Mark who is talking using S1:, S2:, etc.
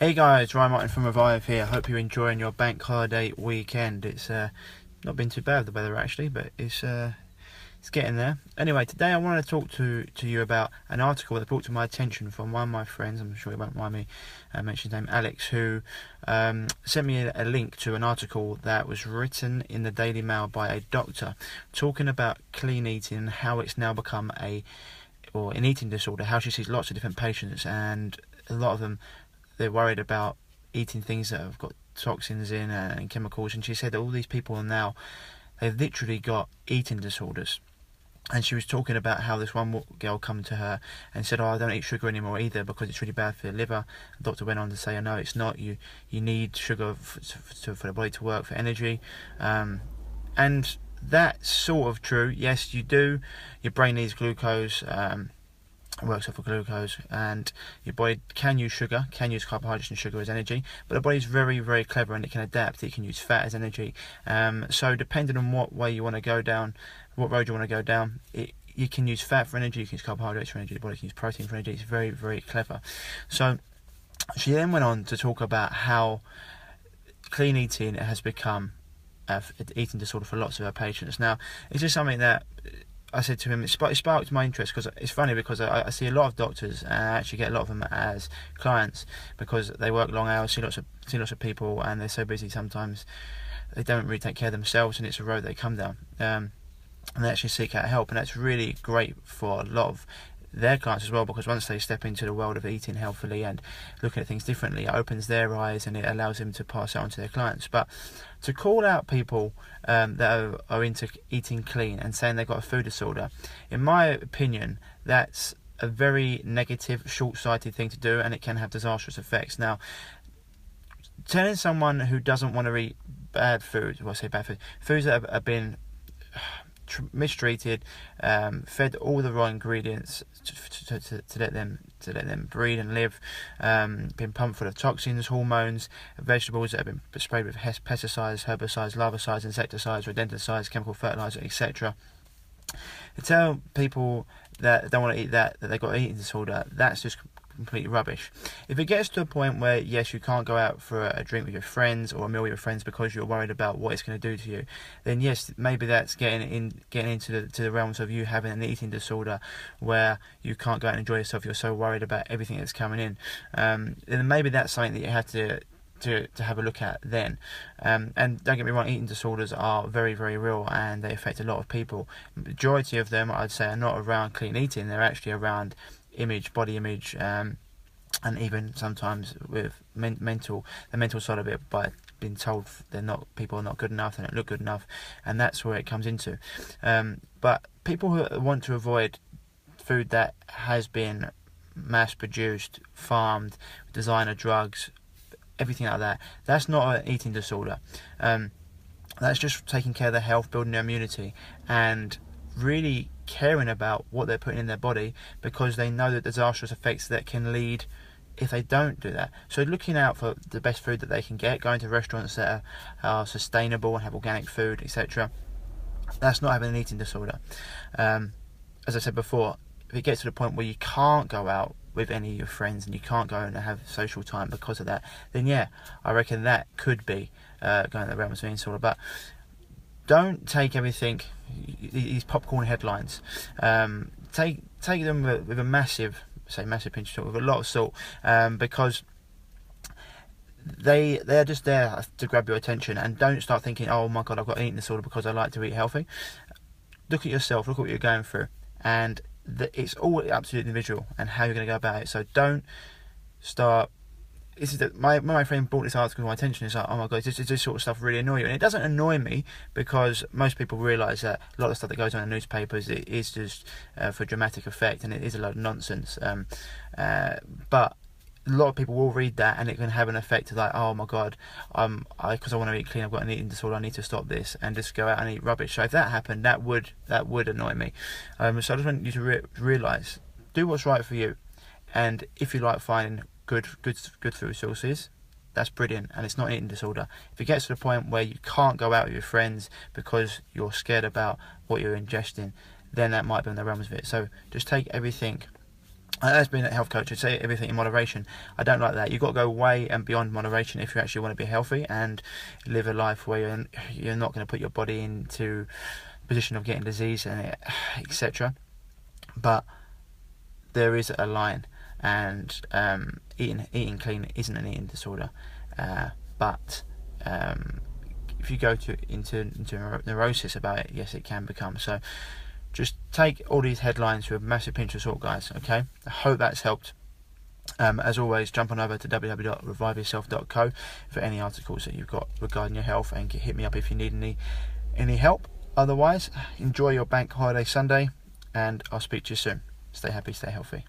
S1: Hey guys, Ryan Martin from Revive here. Hope you're enjoying your bank holiday weekend. It's not been too bad, the weather actually, but it's getting there. Anyway, today I want to talk to you about an article that brought to my attention from one of my friends. I'm sure he won't mind me mentioning his name, Alex, who sent me a link to an article that was written in the Daily Mail by a doctor talking about clean eating and how it's now become an eating disorder. How she sees lots of different patients, and a lot of them, they're worried about eating things that have got toxins in and chemicals, and she said that all these people are now, they've literally got eating disorders. And she was talking about how this one girl come to her and said, I don't eat sugar anymore either because it's really bad for the liver. The doctor went on to say, no, it's not. You need sugar for the body to work, for energy. And that's sort of true. Yes, you do. Your brain needs glucose. Works off of glucose, and your body can use sugar, can use carbohydrates and sugar as energy, but the body's very, very clever and it can adapt. It can use fat as energy. So depending on what way you want to go down, what road you want to go down, you can use fat for energy, you can use carbohydrates for energy, the body can use protein for energy. It's very, very clever. So she then went on to talk about how clean eating has become an eating disorder for lots of her patients. Now, it's just something that I said to him, it sparked my interest, because it's funny, because I see a lot of doctors, and I actually get a lot of them as clients, because they work long hours, see lots of people, and they're so busy sometimes they don't really take care of themselves, and it's a road they come down, and they actually seek out help. And that's really great for a lot of their clients as well, because once they step into the world of eating healthily and looking at things differently, it opens their eyes and it allows them to pass it on to their clients. But to call out people that are into eating clean and saying they've got a food disorder, in my opinion, that's a very negative, short-sighted thing to do, and it can have disastrous effects. Now, telling someone who doesn't want to eat bad food, well, I say bad food, foods that have been mistreated, fed all the wrong ingredients to let them breed and live, been pumped full of toxins, hormones, vegetables that have been sprayed with pesticides, herbicides, larvicides, insecticides, rodenticides, chemical fertilizer, etc. To tell people that don't want to eat that they've got an eating disorder, that's just complete rubbish. If it gets to a point where, yes, you can't go out for a drink with your friends or a meal with your friends because you're worried about what it's going to do to you, then yes, maybe that's getting into the realms of you having an eating disorder where you can't go out and enjoy yourself. You're so worried about everything that's coming in. Then maybe that's something that you have to have a look at then. And don't get me wrong, eating disorders are very, very real, and they affect a lot of people. Majority of them, I'd say, are not around clean eating. They're actually around body image, and even sometimes with the mental side of it, by being told people are not good enough, they don't look good enough, and that's where it comes into. But people who want to avoid food that has been mass produced, farmed, designer drugs, everything like that, that's not an eating disorder. That's just taking care of their health, building their immunity, and really caring about what they're putting in their body, because they know the disastrous effects that can lead if they don't do that. So looking out for the best food that they can get, going to restaurants that are sustainable and have organic food, etc. That's not having an eating disorder. As I said before, if it gets to the point where you can't go out with any of your friends and you can't go and have social time because of that, then yeah, I reckon that could be going to the realms of eating disorder. But don't take everything, these popcorn headlines, take them with a massive pinch of salt, with a lot of salt, because they're just there to grab your attention. And don't start thinking, oh my god, I've got an eating disorder because I like to eat healthy. Look at yourself, look at what you're going through, and it's all up to the individual and how you're going to go about it. So don't start. My friend brought this article to my attention. It's like, oh my god, does this sort of stuff really annoy you? And it doesn't annoy me, because most people realise that a lot of stuff that goes on in the newspapers, it is just for dramatic effect, and it is a lot of nonsense. But a lot of people will read that, and it can have an effect of like, oh my god, because I want to eat clean, I've got an eating disorder, I need to stop this, and just go out and eat rubbish. So if that happened, that would annoy me. So I just want you to realise, do what's right for you, and if you like finding good food sources, that's brilliant, and it's not an eating disorder. If it gets to the point where you can't go out with your friends because you're scared about what you're ingesting, then that might be in the realms of it. So just take everything As being a health coach, I'd say everything in moderation. I don't like that. You've got to go way and beyond moderation if you actually want to be healthy and live a life where you're not going to put your body into a position of getting disease and etc. But there is a line, and eating clean isn't an eating disorder. But if you go into neurosis about it, yes, it can become. So just take all these headlines with a massive pinch of salt, guys, okay? I hope that's helped. As always, jump on over to www.reviveyourself.co for any articles that you've got regarding your health, and hit me up if you need any help. Otherwise, enjoy your bank holiday Sunday, and I'll speak to you soon. Stay happy, stay healthy.